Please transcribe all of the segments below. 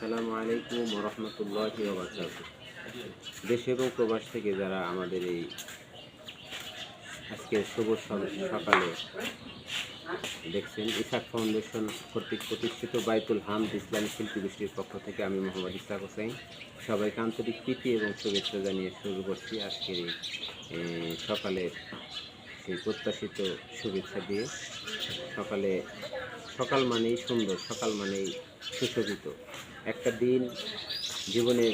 আসসালামু আলাইকুম রহমতুল্লাহি ওয়া বারাকাতুহু। দেশ এবং প্রবাস থেকে যারা আমাদের এই আজকের শুভ সকালে দেখছেন, ইসাক ফাউন্ডেশন কর্তৃক প্রতিষ্ঠিত বাইতুল হামদ ইসলামী শিল্পী গোষ্ঠীর পক্ষ থেকে আমি মোহাম্মদ ইসহাক হোসেন সবাইকে আন্তরিক প্রীতি এবং শুভেচ্ছা জানিয়ে শুরু করছি আজকের এই সকালের সেই প্রত্যাশিত শুভেচ্ছা দিয়ে। সকাল মানেই সুন্দর, সকাল মানেই সুশোভিত একটা দিন জীবনে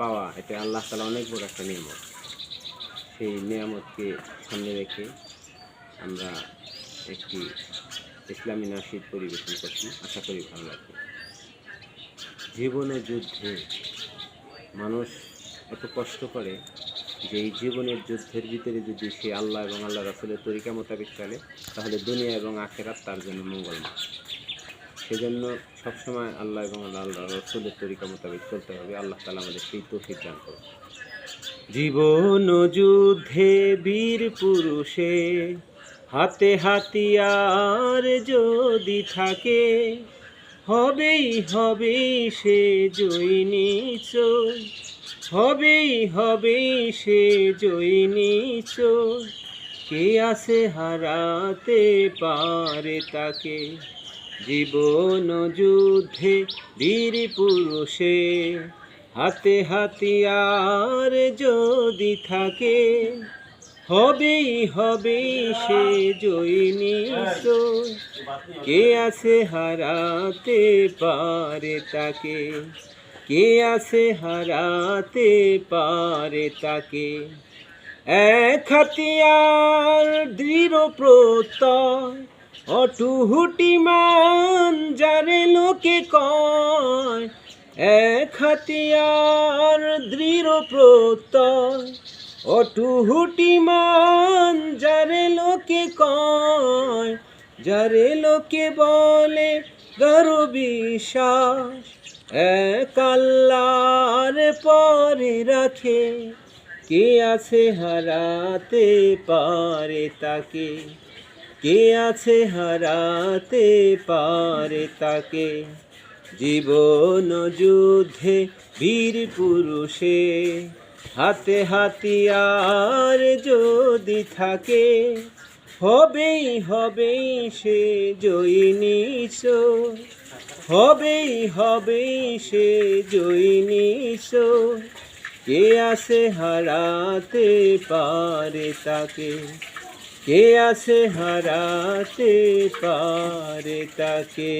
পাওয়া, এটা আল্লাহ তাআলা অনেক বড় একটা নিয়ামত। সেই নিয়ামতকে সামনে রেখে আমরা একটি ইসলামী নাশিদ পরিবেশন করছি, আশা করি ভালো লাগবে। জীবনের যুদ্ধে মানুষ এত কষ্ট করে যে এই জীবনের যুদ্ধের ভিতরে যদি সে আল্লাহ এবং আল্লাহ রাসূলের তরিকা মোতাবেক চলে, তাহলে দুনিয়া এবং আখিরাত তার জন্য মঙ্গলময়। সেজন্য সবসময় আল্লাহ এবং আল্লাহ রাসূলের তরিকা মোতাবেক চলতে হবে। আল্লাহ তাআলা আমাদের সেই তৌফিক দান করুন। জীবন যুদ্ধে বীর পুরুষে হাতে হাতিয়ার যদি থাকে, হবেই হবে সে জয়ী নিশ্চয়, হবেই সে জয়ী নিশ্চয়। কে আছে হারাতে পারে তাকে, জীবন যুদ্ধে বীর পুরুষে হাতে হাতিয়ার যদি থাকে, হবেই সে জয়ী নিশ্চয়। কে আছে হারাতে পারে তাকে, কে আছে হারাতে পারে তাকে। এক হাতিয়ার দৃঢ় প্রত্যয়, অটুহুটি মান যারে লোকে কয়। এক হাতিয়ার দৃঢ় প্রত্যয়, অটুহুটি মান যারে লোকে কয়। যারে লোকে বলে গাঢ় বিশ্বাস, এক আল্লাহর পরে রাখে। কে আছে হারাতে পারে তাকে, কে আছে হারাতে পারে তাকে। জীবন যুদ্ধে বীর পুরুষে হাতে হাতিয়ার যদি থাকে, হবেই সে জয়ী নিশ্চয়, হবেই সে জয়ী নিশ্চয়। কে আছে হারাতে পারে তাকে, কে আছে হারাতে পারে তাকে।